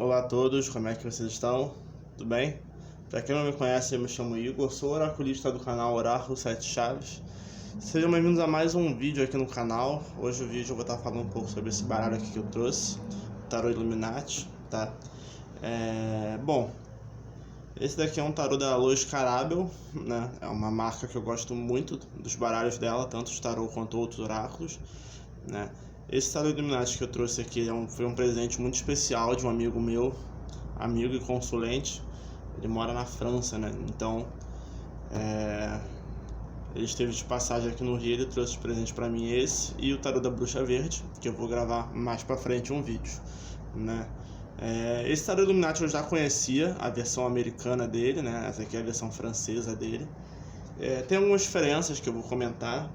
Olá a todos, como é que vocês estão? Tudo bem? Para quem não me conhece, eu me chamo Igor, sou oraculista do canal Oráculo 7 Chaves. Sejam bem-vindos a mais um vídeo aqui no canal. Hoje o vídeo eu vou estar falando um pouco sobre esse baralho aqui que eu trouxe, o Tarô Illuminati, tá? Bom, esse daqui é um tarô da Lois Carabel, né? É uma marca que eu gosto muito dos baralhos dela, tanto os tarô quanto outros oráculos, né? Esse tarô Illuminati que eu trouxe aqui foi um presente muito especial de um amigo meu, amigo e consulente. Ele mora na França, né? Então, ele esteve de passagem aqui no Rio, ele trouxe de presente pra mim esse e o tarô da Bruxa Verde, que eu vou gravar mais pra frente um vídeo, né? Esse tarô Illuminati eu já conhecia, a versão americana dele, né? Essa aqui é a versão francesa dele. Tem algumas diferenças que eu vou comentar,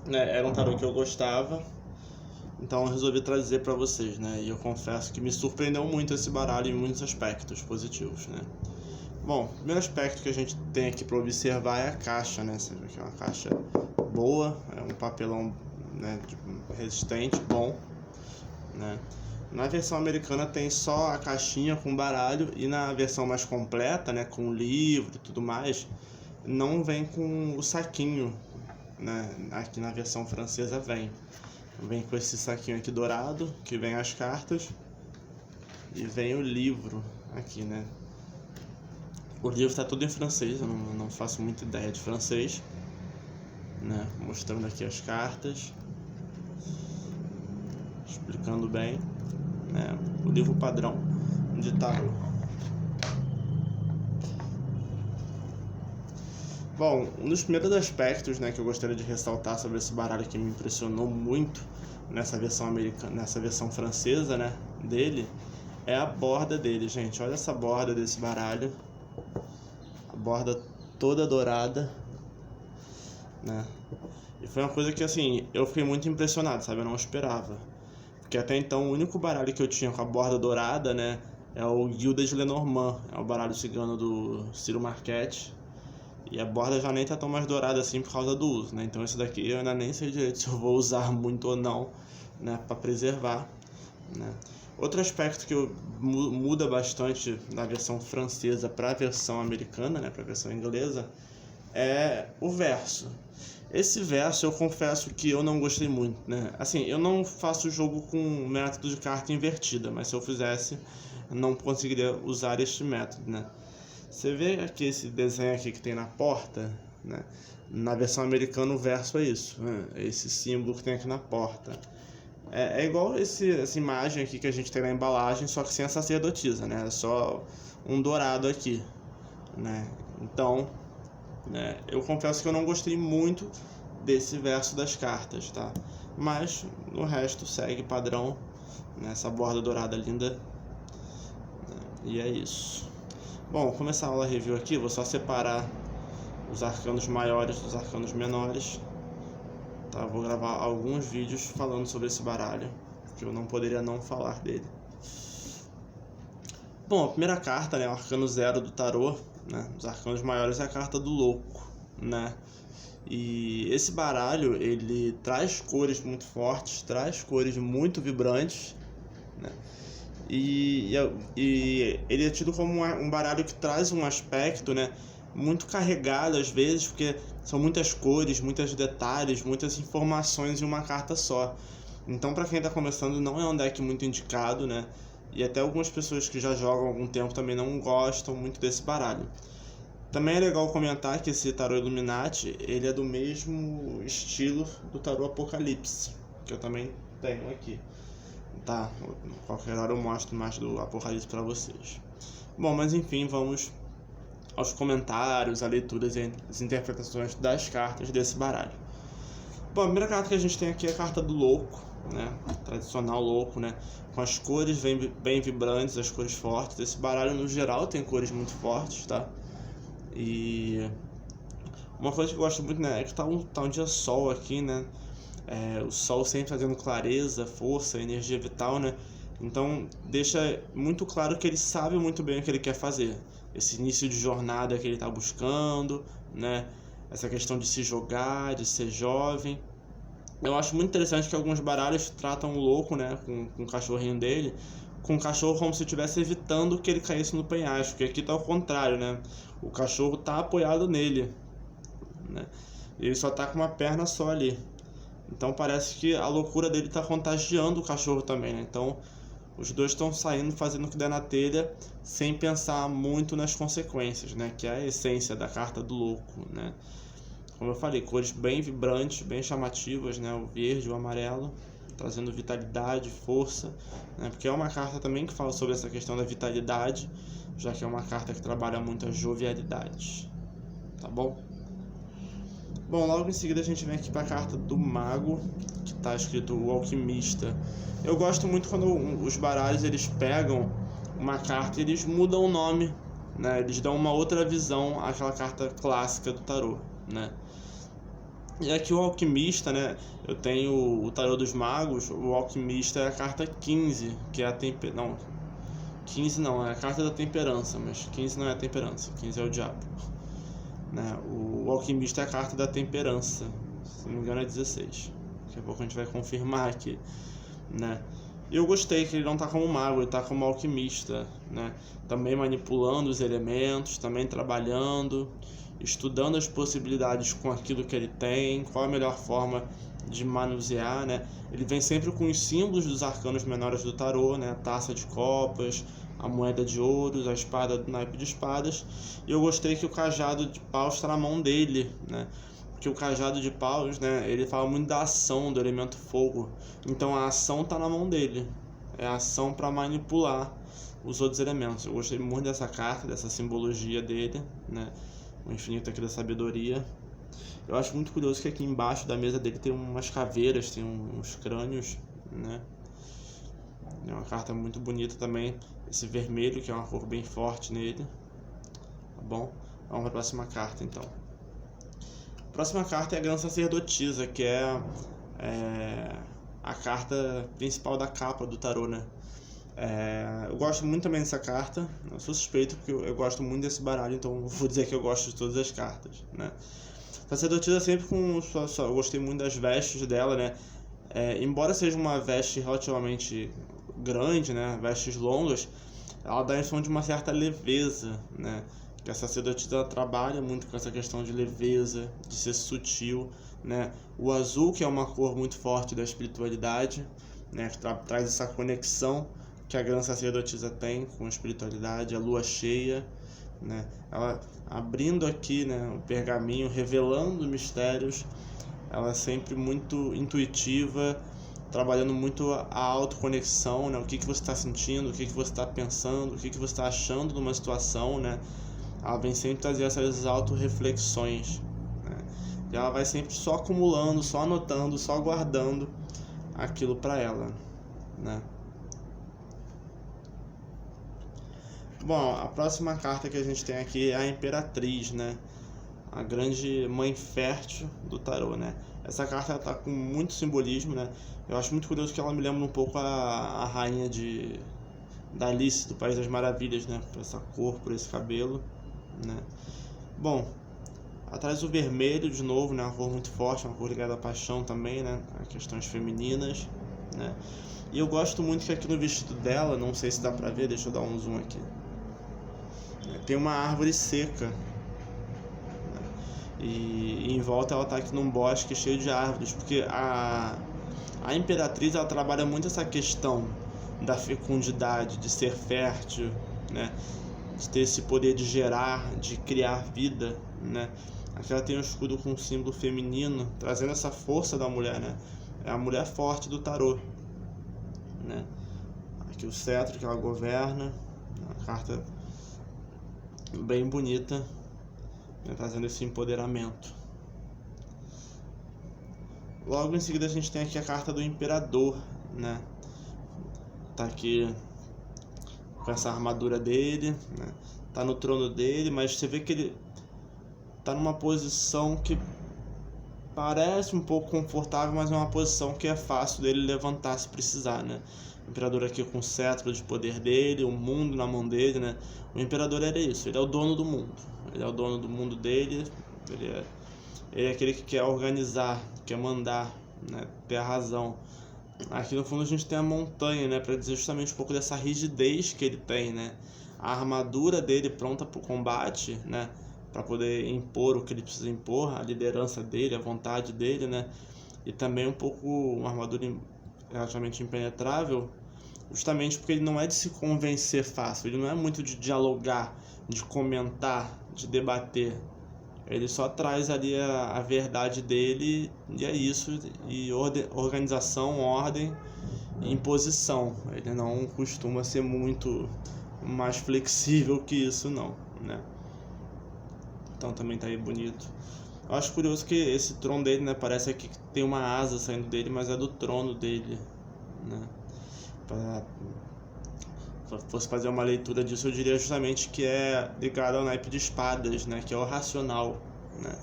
né? Era um tarô que eu gostava, então eu resolvi trazer para vocês, né? E eu confesso que me surpreendeu muito esse baralho em muitos aspectos positivos, né? Bom, o primeiro aspecto que a gente tem aqui para observar é a caixa, né? Você vê que é uma caixa boa, é um papelão, né, resistente, bom, né? Na versão americana tem só a caixinha com baralho, e na versão mais completa, né, com livro e tudo mais, não vem com o saquinho, né? Aqui na versão francesa vem com esse saquinho aqui dourado, que vem as cartas, e vem o livro aqui, né? O livro está tudo em francês, eu não faço muita ideia de francês, né? Mostrando aqui as cartas, explicando bem, né? O livro padrão de tarô. Bom, um dos primeiros aspectos, né, que eu gostaria de ressaltar sobre esse baralho que me impressionou muito nessa versão americana, nessa versão francesa, né, dele, é a borda dele, gente. Olha essa borda desse baralho, a borda toda dourada, né? E foi uma coisa que, assim, eu fiquei muito impressionado, sabe? Eu não esperava, porque até então o único baralho que eu tinha com a borda dourada, né, é o Gilded Lenormand, é o baralho cigano do Ciro Marchetti. E a borda já nem tá tão mais dourada assim por causa do uso, né? Então esse daqui eu ainda nem sei direito se eu vou usar muito ou não, né? Pra preservar, né? Outro aspecto que muda bastante da versão francesa para a versão americana, né? Para a versão inglesa, é o verso. Esse verso eu confesso que eu não gostei muito, né? Assim, eu não faço jogo com método de carta invertida, mas se eu fizesse, não conseguiria usar este método, né? Você vê aqui esse desenho aqui que tem na porta, né? Na versão americana o verso é isso, né? Esse símbolo que tem aqui na porta. É igual essa imagem aqui que a gente tem na embalagem, só que sem a sacerdotisa, né? É só um dourado aqui, né? Então, né, eu confesso que eu não gostei muito desse verso das cartas, tá? Mas no resto segue padrão, né? Essa borda dourada linda, né? E é isso. Bom, vou começar a aula review aqui, vou só separar os arcanos maiores dos arcanos menores, tá? Vou gravar alguns vídeos falando sobre esse baralho, que eu não poderia não falar dele. Bom, a primeira carta, né, o arcano 0 do tarô, né, os arcanos maiores é a carta do louco, né? E esse baralho, ele traz cores muito fortes, traz cores muito vibrantes, né? E ele é tido como um baralho que traz um aspecto, né, muito carregado às vezes, porque são muitas cores, muitos detalhes, muitas informações em uma carta só. Então, para quem está começando, não é um deck muito indicado, né? E até algumas pessoas que já jogam há algum tempo também não gostam muito desse baralho. Também é legal comentar que esse tarô Illuminati, ele é do mesmo estilo do tarô Apocalipse, que eu também tenho aqui. Tá, qualquer hora eu mostro mais do Apocalipse para vocês. Bom, mas enfim, vamos aos comentários, a leitura e as interpretações das cartas desse baralho. Bom, a primeira carta que a gente tem aqui é a carta do louco, né? Tradicional louco, né? Com as cores bem vibrantes, as cores fortes. Esse baralho no geral tem cores muito fortes, tá? E uma coisa que eu gosto muito, né, é que tá um dia sol aqui, né? O sol sempre trazendo clareza, força, energia vital, né? Então deixa muito claro que ele sabe muito bem o que ele quer fazer. Esse início de jornada que ele está buscando, né? Essa questão de se jogar, de ser jovem. Eu acho muito interessante que alguns baralhos tratam o louco, né, com o cachorrinho dele, com o cachorro como se estivesse evitando que ele caísse no penhasco, porque aqui tá ao contrário, né? O cachorro tá apoiado nele, né? Ele só tá com uma perna só ali. Então parece que a loucura dele tá contagiando o cachorro também, né? Então os dois estão saindo, fazendo o que der na telha, sem pensar muito nas consequências, né? Que é a essência da carta do louco, né? Como eu falei, cores bem vibrantes, bem chamativas, né? O verde, o amarelo, trazendo vitalidade, força, né? Porque é uma carta também que fala sobre essa questão da vitalidade, já que é uma carta que trabalha muito a jovialidade, tá bom? Bom, logo em seguida a gente vem aqui para a carta do Mago, que está escrito o Alquimista. Eu gosto muito quando os baralhos eles pegam uma carta e eles mudam o nome, né? Eles dão uma outra visão àquela carta clássica do tarô, né? E aqui o Alquimista, né? Eu tenho o Tarô dos Magos, o Alquimista é a carta 15, que é a não, 15 não, é a carta da temperança, mas 15 não é a temperança, 15 é o diabo, né? O Alquimista é a carta da temperança, se não me engano é 16. Daqui a pouco a gente vai confirmar aqui, né? E eu gostei que ele não tá como mago, ele tá como alquimista, né? Também manipulando os elementos, também trabalhando, estudando as possibilidades com aquilo que ele tem, qual a melhor forma de manusear, né? Ele vem sempre com os símbolos dos arcanos menores do tarô, né? A taça de copas, a moeda de ouros, a espada do naipe de espadas. E eu gostei que o cajado de paus está na mão dele, né? Porque o cajado de paus, né? Ele fala muito da ação, do elemento fogo. Então a ação está na mão dele. É a ação para manipular os outros elementos. Eu gostei muito dessa carta, dessa simbologia dele, né? O infinito aqui da sabedoria. Eu acho muito curioso que aqui embaixo da mesa dele tem umas caveiras, tem uns crânios, né? É uma carta muito bonita também. Esse vermelho, que é uma cor bem forte nele. Tá bom? Vamos para a próxima carta, então. A próxima carta é a Grã Sacerdotisa, que é a carta principal da capa do tarô, né? Eu gosto muito também dessa carta. Eu sou suspeito porque eu gosto muito desse baralho, então vou dizer que eu gosto de todas as cartas, né? Sacerdotisa sempre com eu gostei muito das vestes dela, né? Embora seja uma veste relativamente grande, né? Vestes longas, ela dá a impressão de uma certa leveza, né? Que a sacerdotisa trabalha muito com essa questão de leveza, de ser sutil, né? O azul, que é uma cor muito forte da espiritualidade, né? Que traz essa conexão que a Grã Sacerdotisa tem com a espiritualidade, a lua cheia, né? Ela abrindo aqui, né, o pergaminho, revelando mistérios. Ela é sempre muito intuitiva, trabalhando muito a autoconexão, né? O que você está sentindo, o que você está pensando, o que você está achando numa situação, né? Ela vem sempre trazer essas auto-reflexões, né? E ela vai sempre só acumulando, só anotando, só guardando aquilo para ela, né? Bom, a próxima carta que a gente tem aqui é a Imperatriz, né? A grande mãe fértil do tarô, né? Essa carta tá com muito simbolismo, né? Eu acho muito curioso que ela me lembra um pouco a rainha da Alice, do País das Maravilhas, né? Por essa cor, por esse cabelo, né? Bom, atrás o vermelho de novo, né? Uma cor muito forte, uma cor ligada à paixão também, né? A questões femininas, né? E eu gosto muito que aqui no vestido dela, não sei se dá pra ver, deixa eu dar um zoom aqui. Tem uma árvore seca. E em volta ela tá aqui num bosque cheio de árvores, porque a Imperatriz ela trabalha muito essa questão da fecundidade, de ser fértil, né? De ter esse poder de gerar, de criar vida, né? Aqui ela tem um escudo com um símbolo feminino, trazendo essa força da mulher, né? É a mulher forte do tarô, né? Aqui o cetro que ela governa, uma carta bem bonita, né? Trazendo esse empoderamento. Logo em seguida a gente tem aqui a carta do Imperador, né? Tá aqui com essa armadura dele, né? Tá no trono dele, mas você vê que ele tá numa posição que parece um pouco confortável, mas é uma posição que é fácil dele levantar se precisar, né? O imperador aqui com o cetro de poder dele, o mundo na mão dele, né? O imperador era isso, ele é o dono do mundo. Ele é o dono do mundo dele, ele é aquele que quer organizar, quer mandar, né? Ter a razão. Aqui no fundo a gente tem a montanha, né, para dizer justamente um pouco dessa rigidez que ele tem, né? A armadura dele pronta para o combate, né, para poder impor o que ele precisa impor, a liderança dele, a vontade dele, né? E também um pouco uma armadura relativamente impenetrável, justamente porque ele não é de se convencer fácil, ele não é muito de dialogar, de comentar, de debater. Ele só traz ali a verdade dele e é isso, e organização, ordem e imposição. Ele não costuma ser muito mais flexível que isso não, né? Então também tá aí bonito. Eu acho curioso que esse trono dele, né, parece aqui que tem uma asa saindo dele, mas é do trono dele, né? Se eu fosse fazer uma leitura disso, eu diria justamente que é ligado ao naipe de espadas, né? Que é o racional, né?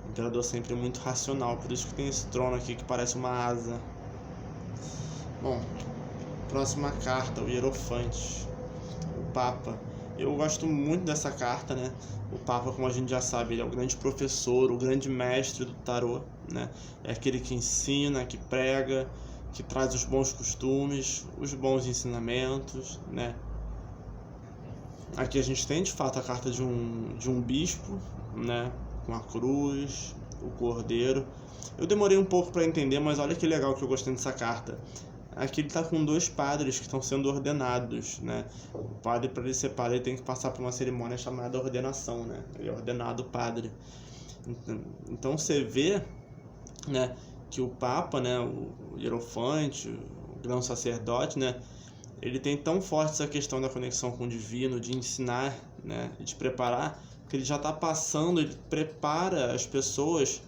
O imperador sempre muito racional, por isso que tem esse trono aqui que parece uma asa. Bom, próxima carta, o Hierofante, o Papa. Eu gosto muito dessa carta, né? O Papa, como a gente já sabe, ele é o grande professor, o grande mestre do tarô, né? É aquele que ensina, que prega, que traz os bons costumes, os bons ensinamentos, né? Aqui a gente tem de fato a carta de um bispo, né? Com a cruz, o cordeiro. Eu demorei um pouco para entender, mas olha que legal que eu gostei dessa carta. Aqui ele está com 2 padres que estão sendo ordenados, né? O padre, para ele ser padre, ele tem que passar por uma cerimônia chamada ordenação, né? Ele é ordenado padre. Então você vê, né, que o Papa, né, o Hierofante, o grão sacerdote, né, ele tem tão forte essa questão da conexão com o divino, de ensinar, né, de preparar, que ele já está passando, ele prepara as pessoas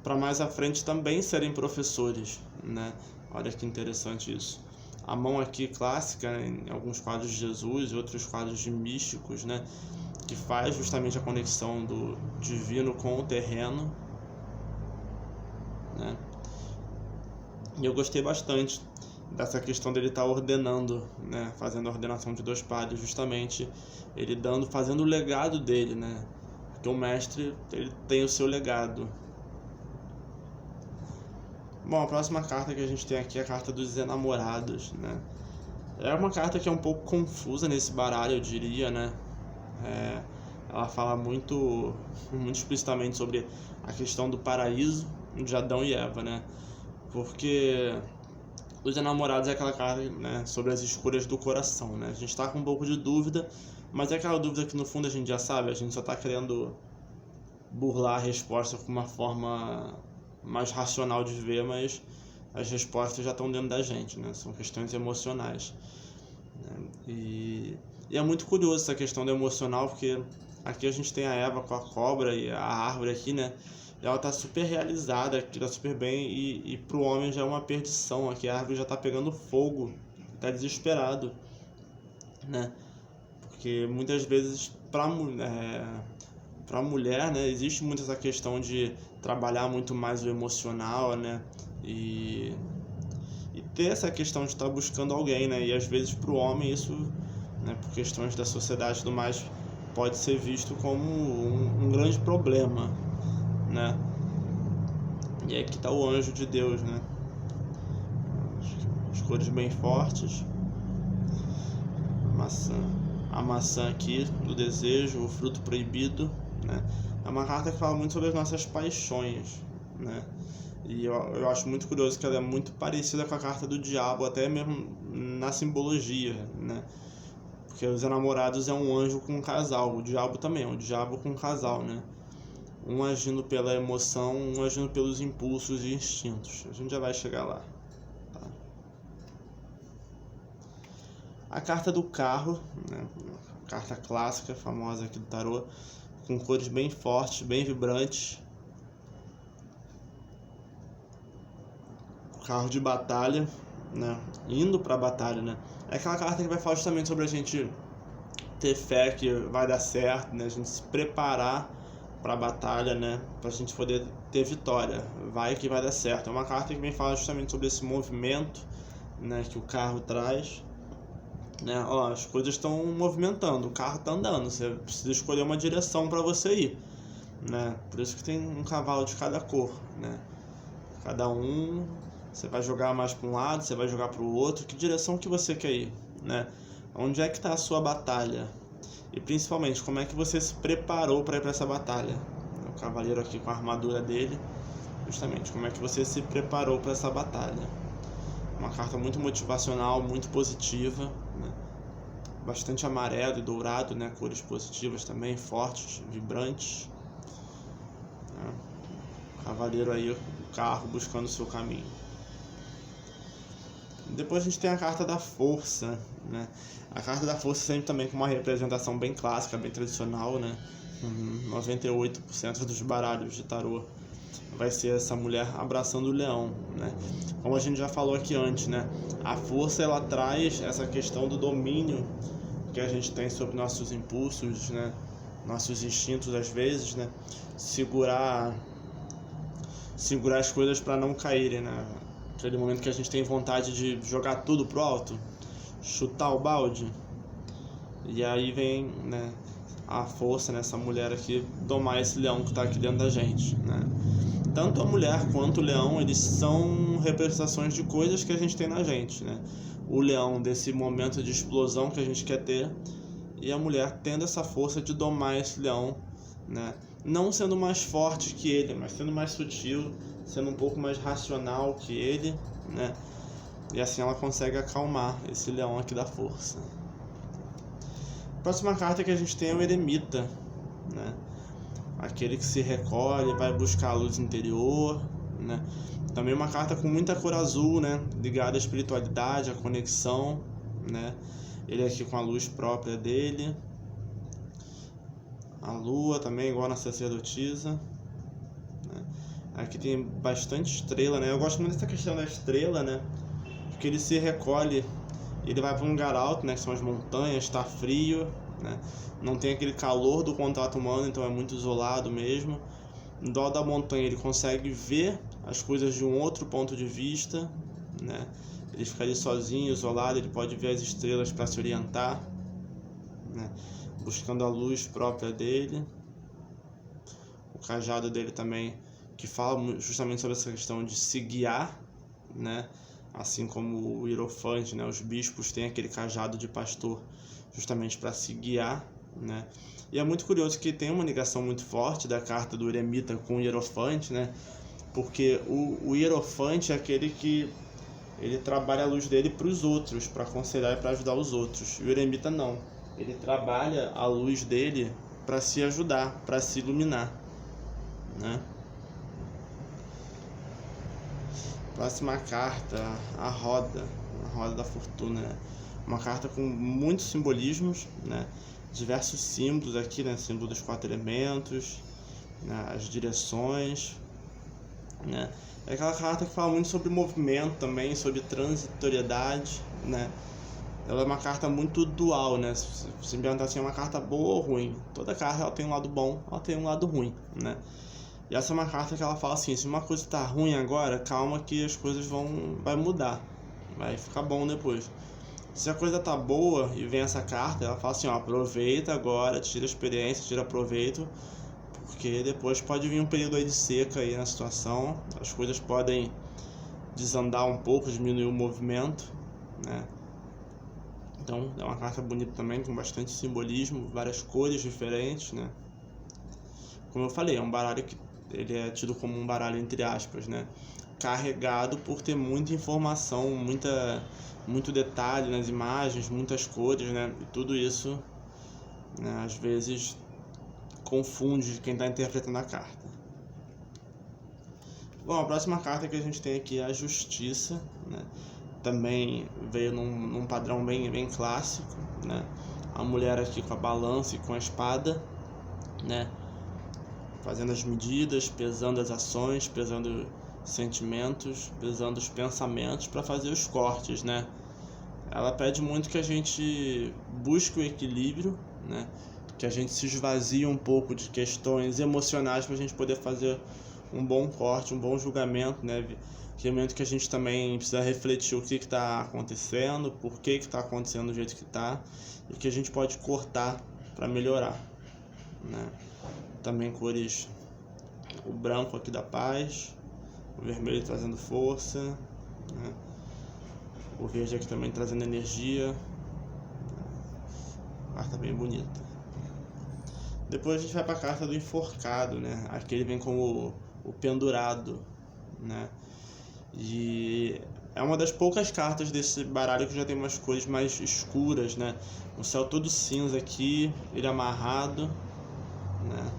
para mais à frente também serem professores, né? Olha que interessante isso. A mão aqui clássica, né, em alguns quadros de Jesus e outros quadros de místicos, né, que faz justamente a conexão do divino com o terreno, né? E eu gostei bastante dessa questão dele estar ordenando, né, fazendo a ordenação de 2 padres, justamente ele fazendo o legado dele, né? Porque o mestre, ele tem o seu legado. Bom, a próxima carta que a gente tem aqui é a carta dos enamorados, né? É uma carta que é um pouco confusa nesse baralho, eu diria, né? Ela fala muito explicitamente sobre a questão do paraíso de Adão e Eva, né? Porque os enamorados é aquela carta, né, sobre as escolhas do coração, né? A gente tá com um pouco de dúvida, mas é aquela dúvida que no fundo a gente já sabe, a gente só tá querendo burlar a resposta com uma forma mais racional de ver, mas as respostas já estão dentro da gente, né? São questões emocionais, né? E é muito curioso essa questão do emocional, porque aqui a gente tem a Eva com a cobra e a árvore aqui, né? E ela tá super realizada, aqui tá super bem, e pro homem já é uma perdição, aqui a árvore já tá pegando fogo, tá desesperado, né? Porque muitas vezes pra mulher, né, existe muito essa questão de trabalhar muito mais o emocional, né, e ter essa questão de estar buscando alguém, né, e às vezes para o homem isso, né, por questões da sociedade e tudo mais, pode ser visto como um grande problema, né. E aqui está o anjo de Deus, né, as cores bem fortes, a maçã aqui do desejo, o fruto proibido, né? É uma carta que fala muito sobre as nossas paixões, né? E eu acho muito curioso que ela é muito parecida com a carta do diabo, até mesmo na simbologia, né? Porque os enamorados é um anjo com um casal, o diabo também é um diabo com um casal, né? Um agindo pela emoção, um agindo pelos impulsos e instintos. A gente já vai chegar lá, tá? A carta do carro, né? Carta clássica, famosa aqui do tarô, com cores bem fortes, bem vibrantes. Carro de batalha, né? Indo pra batalha, né? É aquela carta que vai falar justamente sobre a gente ter fé que vai dar certo, né? A gente se preparar pra batalha, né? Pra gente poder ter vitória. Vai que vai dar certo. É uma carta que vem falar justamente sobre esse movimento, né? Que o carro traz. Né? Ó, as coisas estão movimentando, o carro está andando, você precisa escolher uma direção para você ir, né? Por isso que tem um cavalo de cada cor, né? Cada um Você vai jogar mais para um lado, você vai jogar para o outro? Que direção que você quer ir, né? Onde é que está a sua batalha? E principalmente, como é que você se preparou para ir para essa batalha? O cavaleiro aqui com a armadura dele, justamente, como é que você se preparou para essa batalha? Uma carta muito motivacional, muito positiva, né? Bastante amarelo e dourado, né? Cores positivas também, fortes, vibrantes, né? Cavaleiro aí, o carro buscando o seu caminho. Depois a gente tem a carta da força, né? A carta da força sempre também com uma representação bem clássica, bem tradicional, né? 98% dos baralhos de tarô vai ser essa mulher abraçando o leão, né? Como a gente já falou aqui antes, né? A força, ela traz essa questão do domínio que a gente tem sobre nossos impulsos, né? Nossos instintos às vezes, né? Segurar as coisas para não caírem, né? Aquele momento que a gente tem vontade de jogar tudo pro alto, chutar o balde. E aí vem, né, a força nessa mulher aqui domar esse leão que está aqui dentro da gente, né? Tanto a mulher quanto o leão, eles são representações de coisas que a gente tem na gente, né? O leão desse momento de explosão que a gente quer ter, e a mulher tendo essa força de domar esse leão, né? Não sendo mais forte que ele, mas sendo mais sutil, sendo um pouco mais racional que ele, né? E assim ela consegue acalmar esse leão aqui da força. A próxima carta que a gente tem é o eremita, né? Aquele que se recolhe, vai buscar a luz interior, né? Também uma carta com muita cor azul, né? Ligada à espiritualidade, à conexão, né? Ele aqui com a luz própria dele. A lua também, igual na sacerdotisa, né? Aqui tem bastante estrela, né? Eu gosto muito dessa questão da estrela, né? Porque ele se recolhe, ele vai para um lugar alto, né? Que são as montanhas, está frio, né? Não tem aquele calor do contato humano, então é muito isolado mesmo. No dó da montanha ele consegue ver as coisas de um outro ponto de vista, né? Ele fica ali sozinho, isolado, ele pode ver as estrelas para se orientar, né? Buscando a luz própria dele. O cajado dele também, que fala justamente sobre essa questão de se guiar, né? Assim como o hierofante, né? Os bispos têm aquele cajado de pastor justamente para se guiar, né? E é muito curioso que tem uma ligação muito forte da carta do eremita com o hierofante, né? Porque o hierofante é aquele que ele trabalha a luz dele para os outros, para aconselhar e para ajudar os outros. E o eremita não. Ele trabalha a luz dele para se ajudar, para se iluminar, né? Próxima carta, a roda da fortuna, né? Uma carta com muitos simbolismos, né? Diversos símbolos aqui, né? Símbolo dos 4 elementos, né? As direções, né? É aquela carta que fala muito sobre movimento também, sobre transitoriedade, né? Ela é uma carta muito dual, né? Se você me perguntar assim, é uma carta boa ou ruim? Toda carta ela tem um lado bom, ela tem um lado ruim, né? E essa é uma carta que ela fala assim, se uma coisa tá ruim agora, calma que as coisas vai mudar, vai ficar bom depois. Se a coisa tá boa e vem essa carta, ela fala assim, ó, aproveita agora, tira experiência, tira proveito, porque depois pode vir um período aí de seca aí na situação, as coisas podem desandar um pouco, diminuir o movimento, né? Então é uma carta bonita também, com bastante simbolismo, várias cores diferentes, né? Como eu falei, é um baralho que ele é tido como um baralho entre aspas, né? Carregado por ter muita informação, muito detalhe nas imagens, muitas cores, né? E tudo isso, né, às vezes confunde quem está interpretando a carta. Bom, a próxima carta que a gente tem aqui é a Justiça, né? Também veio num padrão bem clássico, né? A mulher aqui com a balança e com a espada, né? Fazendo as medidas, pesando as ações, pesando sentimentos, pesando os pensamentos para fazer os cortes, né? Ela pede muito que a gente busque o equilíbrio, né? Que a gente se esvazie um pouco de questões emocionais para a gente poder fazer um bom corte, um bom julgamento, né? Que é um momento que a gente também precisa refletir o que está acontecendo, por que está acontecendo do jeito que está, e o que a gente pode cortar para melhorar, né? Também cores, o branco aqui da paz, o vermelho trazendo força, né? O verde aqui também trazendo energia. Carta bem bonita. Depois a gente vai para a carta do enforcado, né? Aqui ele vem como o pendurado, né? E é uma das poucas cartas desse baralho que já tem umas cores mais escuras, né? O céu todo cinza aqui, ele amarrado, né?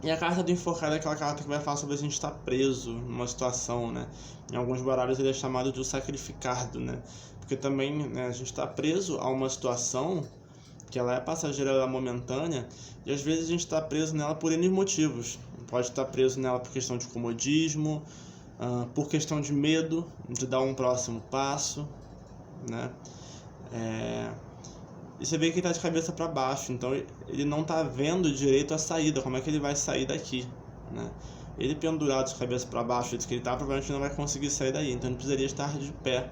E a carta do enforcado é aquela carta que vai falar sobre a gente estar preso numa situação, né? Em alguns baralhos ele é chamado de o sacrificado, né? Porque também, né, a gente está preso a uma situação que ela é passageira, ela é momentânea, e às vezes a gente está preso nela por N motivos. Pode estar preso nela por questão de comodismo, por questão de medo de dar um próximo passo, né? E você vê que ele está de cabeça para baixo, então ele não está vendo direito a saída, como é que ele vai sair daqui, né? Ele pendurado de cabeça para baixo, do que ele está, provavelmente não vai conseguir sair daí, então ele precisaria estar de pé,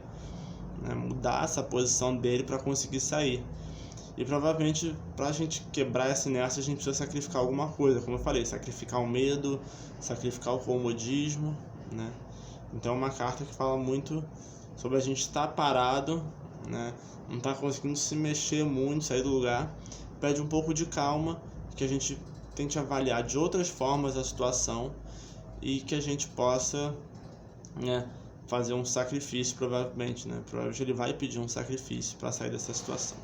né? Mudar essa posição dele para conseguir sair. E provavelmente, para a gente quebrar essa inércia, a gente precisa sacrificar alguma coisa, como eu falei, sacrificar o medo, sacrificar o comodismo, né? Então é uma carta que fala muito sobre a gente estar parado, né? Não estar conseguindo se mexer muito, sair do lugar. Pede um pouco de calma, que a gente tente avaliar de outras formas a situação e que a gente possa, né, fazer um sacrifício, provavelmente, né? Provavelmente ele vai pedir um sacrifício para sair dessa situação.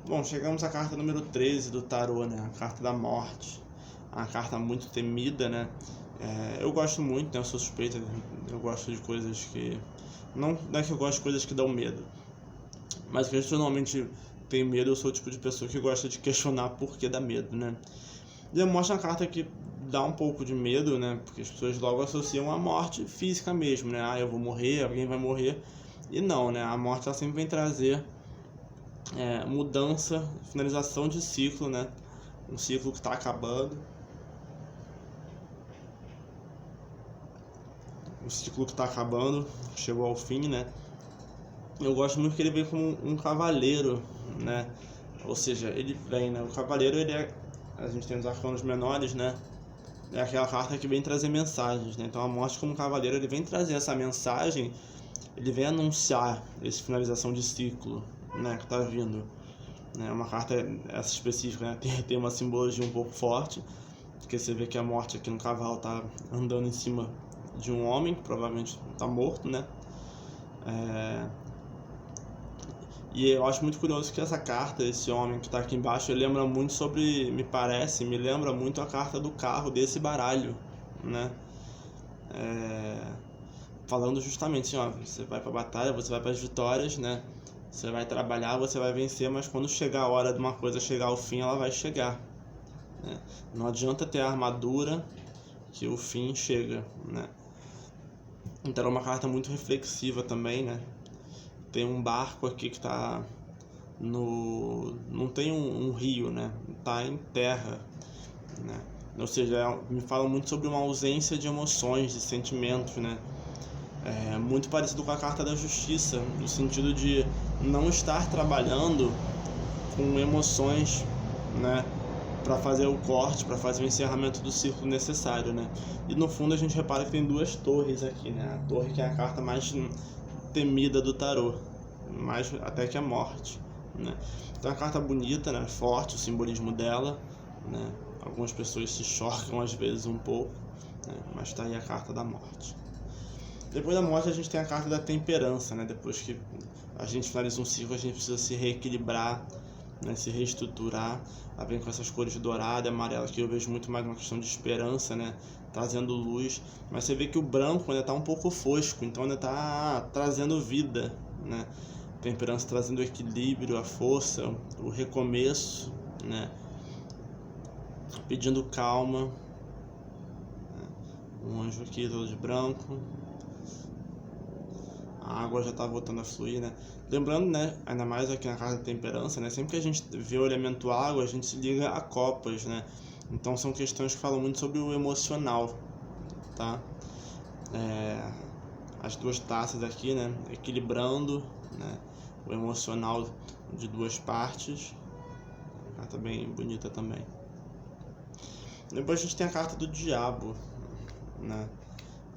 Bom, chegamos à carta número 13 do tarô, né? A carta da morte. Uma carta muito temida, né? Eu gosto muito, né? Eu sou suspeita, eu gosto de coisas que... Não é que eu gosto de coisas que dão medo, mas que eu normalmente tenho medo, eu sou o tipo de pessoa que gosta de questionar por que dá medo, né? E mostra uma carta que dá um pouco de medo, né? Porque as pessoas logo associam a morte física mesmo, né? Ah, eu vou morrer, alguém vai morrer. E não, né? A morte ela sempre vem trazer mudança, finalização de ciclo, né? Um ciclo que está acabando. O ciclo que está acabando, chegou ao fim, né? Eu gosto muito que ele vem como um cavaleiro, né? Ou seja, ele vem, né? O cavaleiro, ele é... A gente tem os arcanos menores, né? É aquela carta que vem trazer mensagens, né? Então a morte como cavaleiro, ele vem trazer essa mensagem, ele vem anunciar essa finalização de ciclo, né? Que tá vindo. É uma carta essa específica, né? Tem uma simbologia um pouco forte, porque você vê que a morte aqui no cavalo tá andando em cima de um homem, que provavelmente tá morto, né? E eu acho muito curioso que essa carta, esse homem que tá aqui embaixo, ele lembra muito sobre, me lembra muito a carta do carro desse baralho, né? Falando justamente assim, ó, você vai pra batalha, você vai para as vitórias, né? Você vai trabalhar, você vai vencer, mas quando chegar a hora de uma coisa chegar ao fim, ela vai chegar, né? Não adianta ter a armadura que o fim chega, né? Então é uma carta muito reflexiva também, né? Tem um barco aqui que tá no... Não tem um rio, né? Tá em terra, né? Ou seja, me fala muito sobre uma ausência de emoções, de sentimentos, né? Muito parecido com a carta da justiça, no sentido de não estar trabalhando com emoções, né, para fazer o corte, para fazer o encerramento do ciclo necessário, né? E no fundo a gente repara que tem duas torres aqui, né? A torre que é a carta mais temida do tarô, mais até que a morte, né? Então é uma carta bonita, né? Forte o simbolismo dela, né? Algumas pessoas se chocam às vezes um pouco, né? Mas está aí a carta da morte. Depois da morte a gente tem a carta da temperança, né? Depois que a gente finaliza um ciclo, a gente precisa se reequilibrar, né? Se reestruturar. Ela vem com essas cores dourada e amarela, que eu vejo muito mais uma questão de esperança, né? Trazendo luz. Mas você vê que o branco ainda está um pouco fosco, então ainda está trazendo vida, né? Temperança trazendo o equilíbrio, a força, o recomeço, né? Pedindo calma. Um anjo aqui todo de branco. A água já está voltando a fluir, né? Lembrando, né, ainda mais aqui na carta da temperança, né, sempre que a gente vê o elemento água, a gente se liga a copas, né? Então são questões que falam muito sobre o emocional, tá? As duas taças aqui, né, equilibrando, né, o emocional de duas partes. A carta bem bonita também. Depois a gente tem a carta do diabo, né?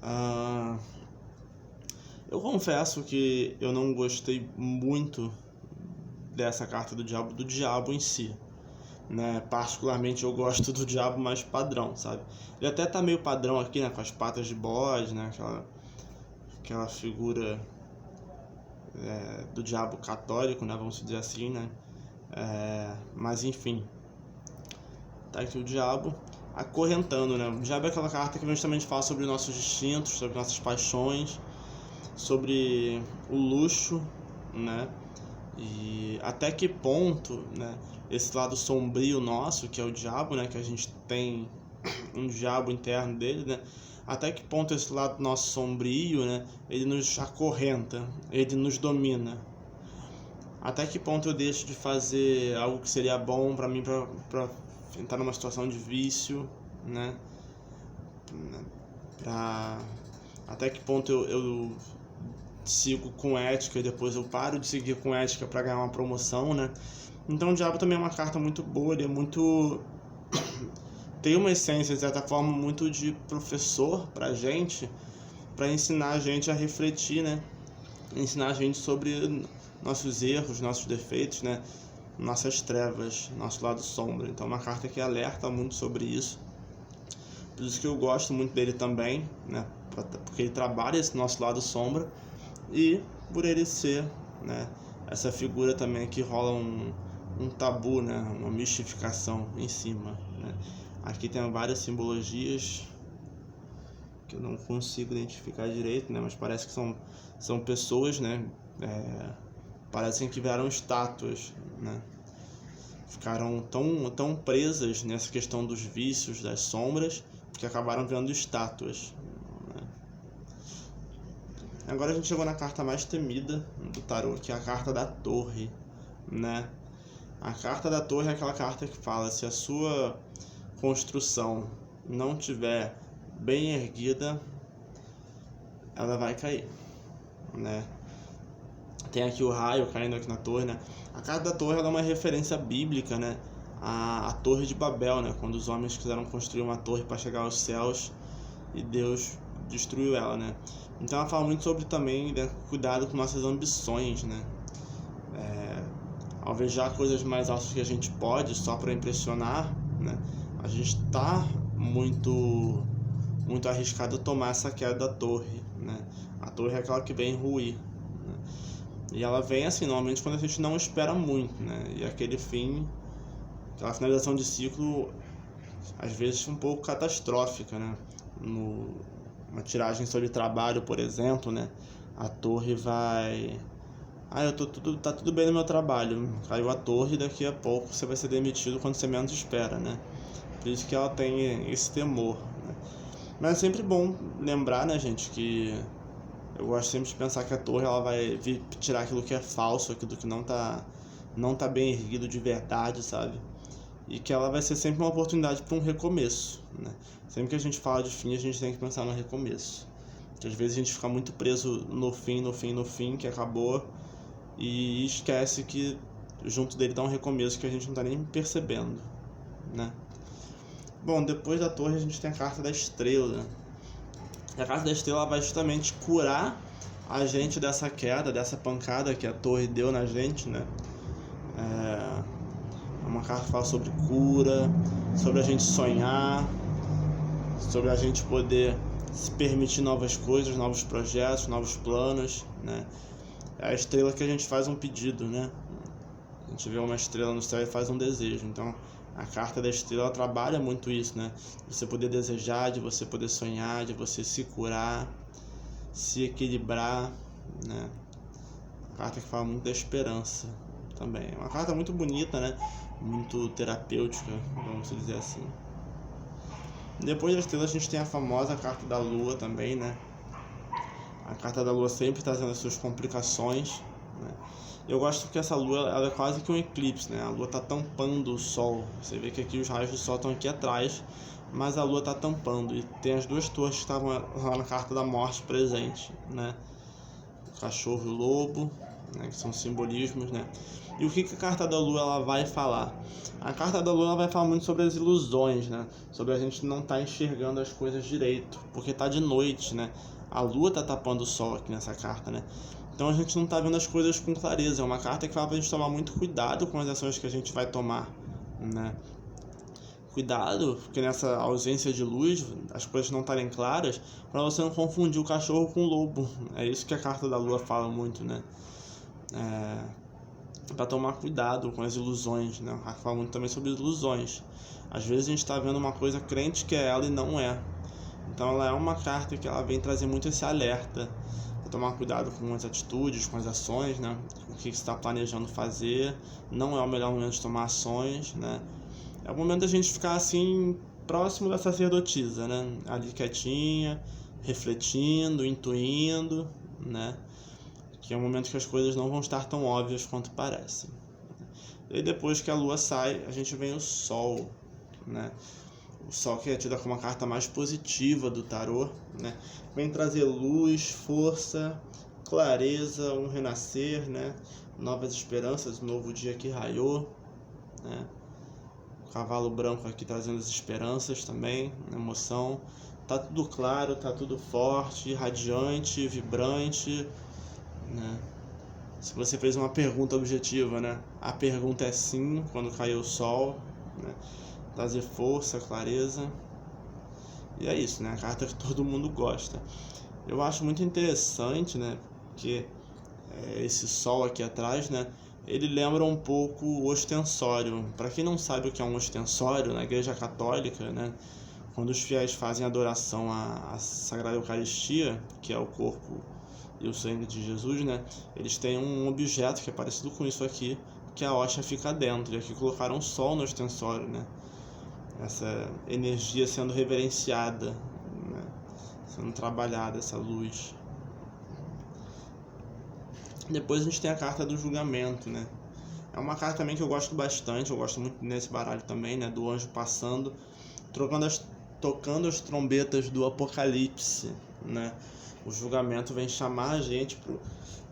Ah, eu confesso que eu não gostei muito dessa carta do diabo em si, né? Particularmente eu gosto do diabo mais padrão, sabe? Ele até tá meio padrão aqui, né? Com as patas de bode, né? Aquela figura do diabo católico, né? Vamos dizer assim, né? Mas enfim, tá aqui o diabo acorrentando, né? O diabo é aquela carta que justamente fala sobre nossos instintos, sobre nossas paixões, sobre o luxo, né? E até que ponto, né, esse lado sombrio nosso, que é o diabo, né, que a gente tem um diabo interno dele, né? Até que ponto esse lado nosso sombrio, né, ele nos acorrenta, ele nos domina? Até que ponto eu deixo de fazer algo que seria bom para mim para entrar numa situação de vício, né? Até que ponto eu sigo com ética e depois eu paro de seguir com ética para ganhar uma promoção, né? Então o diabo também é uma carta muito boa, ele é muito tem uma essência, de certa forma, muito de professor pra gente, para ensinar a gente a refletir, né? Ensinar a gente sobre nossos erros, nossos defeitos, né? Nossas trevas, nosso lado sombra. Então é uma carta que alerta muito sobre isso. Por isso que eu gosto muito dele também, né? Porque ele trabalha esse nosso lado sombra e por ele ser, né? Essa figura também que rola um tabu, né? Uma mistificação em cima, né? Aqui tem várias simbologias que eu não consigo identificar direito, né? Mas parece que são pessoas, né? Parecem que vieram estátuas, né? Ficaram tão presas nessa questão dos vícios, das sombras, que acabaram virando estátuas, né? Agora a gente chegou na carta mais temida do tarô, que é a carta da Torre, né? A carta da Torre é aquela carta que fala: se a sua construção não tiver bem erguida, ela vai cair, né? Tem aqui o raio caindo aqui na torre, né? A carta da torre ela é uma referência bíblica, né? A torre de Babel, né? Quando os homens quiseram construir uma torre para chegar aos céus e Deus destruiu ela, né? Então ela fala muito sobre também, né, cuidado com nossas ambições, né? Alvejar coisas mais altas que a gente pode só para impressionar, né? A gente está muito arriscado a tomar essa queda da torre, né? A torre é aquela que vem ruir, né? E ela vem assim, normalmente quando a gente não espera muito, né? E aquele fim, aquela finalização de ciclo, às vezes um pouco catastrófica, né? Uma tiragem sobre trabalho, por exemplo, né? A torre vai... tá tudo bem no meu trabalho, caiu a torre, daqui a pouco você vai ser demitido quando você menos espera, né? Por isso que ela tem esse temor, né? Mas é sempre bom lembrar, né, gente, que eu gosto sempre de pensar que a torre ela vai vir tirar aquilo que é falso, aquilo que não tá bem erguido de verdade, sabe? E que ela vai ser sempre uma oportunidade para um recomeço, né? Sempre que a gente fala de fim, a gente tem que pensar no recomeço. Porque às vezes a gente fica muito preso no fim que acabou e esquece que junto dele tá um recomeço que a gente não tá nem percebendo, né? Bom, depois da torre a gente tem a carta da estrela. A carta da estrela vai justamente curar a gente dessa queda, dessa pancada que a torre deu na gente, né? É uma carta que fala sobre cura, sobre a gente sonhar, sobre a gente poder se permitir novas coisas, novos projetos, novos planos, né? É a estrela que a gente faz um pedido, né? A gente vê uma estrela no céu e faz um desejo. Então, a carta da estrela trabalha muito isso, né? De você poder desejar, de você poder sonhar, de você se curar, se equilibrar, né? A carta que fala muito da esperança também. É uma carta muito bonita, né? Muito terapêutica, vamos dizer assim. Depois da estrela a gente tem a famosa carta da lua também, né? A carta da lua sempre trazendo as suas complicações, né? Eu gosto que essa lua ela é quase que um eclipse, né? A lua tá tampando o sol. Você vê que aqui os raios do sol estão aqui atrás, mas a lua tá tampando. E tem as duas torres que estavam lá na carta da morte presente, né? O cachorro e o lobo, né, que são simbolismos, né? E o que a carta da Lua ela vai falar? A carta da Lua ela vai falar muito sobre as ilusões, né? Sobre a gente não estar enxergando as coisas direito, porque tá de noite, né? A Lua tá tapando o Sol aqui nessa carta, né? Então a gente não tá vendo as coisas com clareza. É uma carta que fala pra gente tomar muito cuidado com as ações que a gente vai tomar, né? Cuidado, porque nessa ausência de luz, as coisas não estarem claras, para você não confundir o cachorro com o lobo. É isso que a carta da Lua fala muito, né? Para tomar cuidado com as ilusões, né? A carta fala muito também sobre ilusões. Às vezes a gente está vendo uma coisa crente que é ela e não é. Então ela é uma carta que ela vem trazer muito esse alerta. Pra tomar cuidado com as atitudes, com as ações, né? O que você está planejando fazer. Não é o melhor momento de tomar ações, né? É o momento da gente ficar assim, próximo da sacerdotisa, né? Ali quietinha, refletindo, intuindo, né? Que é um momento que as coisas não vão estar tão óbvias quanto parecem. E depois que a Lua sai, a gente vem o Sol, né? O Sol que é tido como a carta mais positiva do tarô, né? Vem trazer luz, força, clareza, um renascer, né? Novas esperanças, um novo dia que raiou, né? Cavalo branco aqui trazendo as esperanças também, emoção. Tá tudo claro, tá tudo forte, radiante, vibrante, né? Se você fez uma pergunta objetiva, né? A pergunta é sim, quando caiu o sol, né? Trazer força, clareza. E é isso, né? A carta que todo mundo gosta. Eu acho muito interessante, né? Que esse sol aqui atrás, né? Ele lembra um pouco o ostensório. Para quem não sabe o que é um ostensório, na Igreja Católica, né? Quando os fiéis fazem adoração à Sagrada Eucaristia, que é o corpo e o sangue de Jesus, né? Eles têm um objeto que é parecido com isso aqui, que a hóstia fica dentro. E aqui colocaram o sol no ostensório, né? Essa energia sendo reverenciada, né? Sendo trabalhada, essa luz. Depois a gente tem a carta do julgamento, né? É uma carta também que eu gosto bastante, eu gosto muito nesse baralho também, né? Do anjo passando, tocando as trombetas do apocalipse, né? O julgamento vem chamar a gente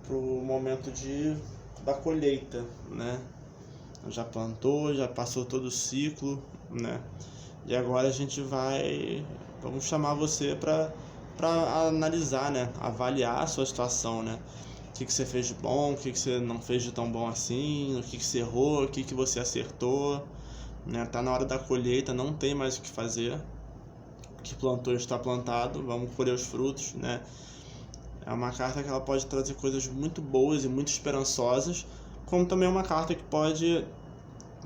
pro momento da colheita, né? Já plantou, já passou todo o ciclo, né? E agora a gente vamos chamar você para analisar, né? Avaliar a sua situação, né? O que você fez de bom, o que você não fez de tão bom assim, o que você errou, o que você acertou, né? Tá na hora da colheita, não tem mais o que fazer. O que plantou está plantado, vamos colher os frutos, né? É uma carta que ela pode trazer coisas muito boas e muito esperançosas, como também é uma carta que pode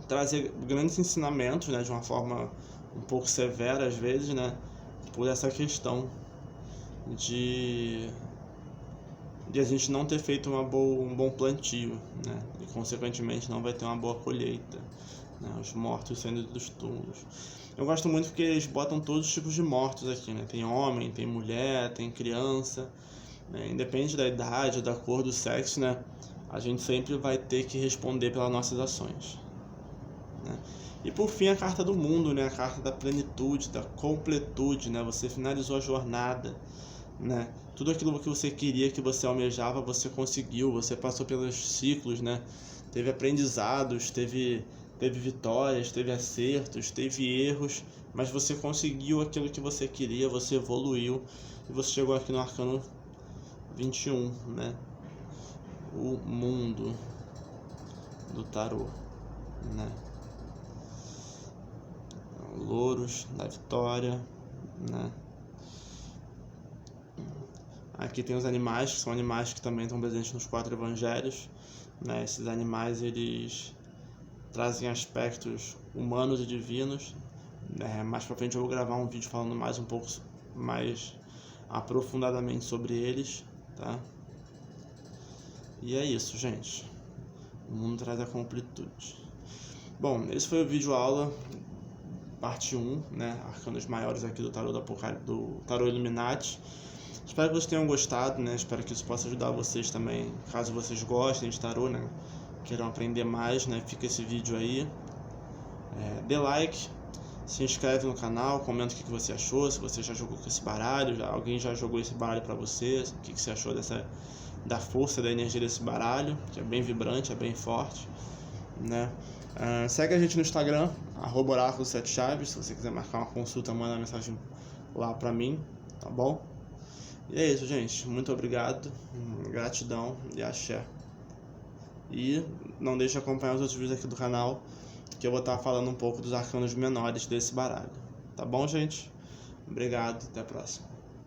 trazer grandes ensinamentos, né? De uma forma um pouco severa às vezes, né? Por essa questão de a gente não ter feito um bom plantio, né? E consequentemente não vai ter uma boa colheita, né? Os mortos saindo dos túmulos. Eu gosto muito porque eles botam todos os tipos de mortos aqui, né? Tem homem, tem mulher, tem criança, né? Independente da idade, da cor, do sexo, né? A gente sempre vai ter que responder pelas nossas ações, né? E por fim a carta do mundo, né? A carta da plenitude, da completude, né? Você finalizou a jornada, né? Tudo aquilo que você queria, que você almejava, você conseguiu, você passou pelos ciclos, né? Teve aprendizados, teve vitórias, teve acertos, teve erros, mas você conseguiu aquilo que você queria, você evoluiu e você chegou aqui no Arcano 21, né? O mundo do tarô, né? Louros da vitória, né? Aqui tem os animais, que são animais que também estão presentes nos 4 evangelhos, né? Esses animais, eles trazem aspectos humanos e divinos, né? Mais pra frente eu vou gravar um vídeo falando um pouco mais aprofundadamente sobre eles, tá? E é isso, gente. O mundo traz a completude. Bom, esse foi o vídeo aula, parte 1, né? Arcanos maiores aqui do tarô do tarô Illuminati. Espero que vocês tenham gostado, né? Espero que isso possa ajudar vocês também, caso vocês gostem de tarô, né? Queiram aprender mais, né? Fica esse vídeo aí. Dê like, se inscreve no canal, comenta o que você achou, se você já jogou com esse baralho, alguém já jogou esse baralho pra você, o que você achou da força, da energia desse baralho, que é bem vibrante, é bem forte, né? Segue a gente no Instagram, @oraculo7chaves. Se você quiser marcar uma consulta, manda uma mensagem lá pra mim, tá bom? E é isso, gente. Muito obrigado, gratidão e axé. E não deixe de acompanhar os outros vídeos aqui do canal, que eu vou estar falando um pouco dos arcanos menores desse baralho. Tá bom, gente? Obrigado, até a próxima.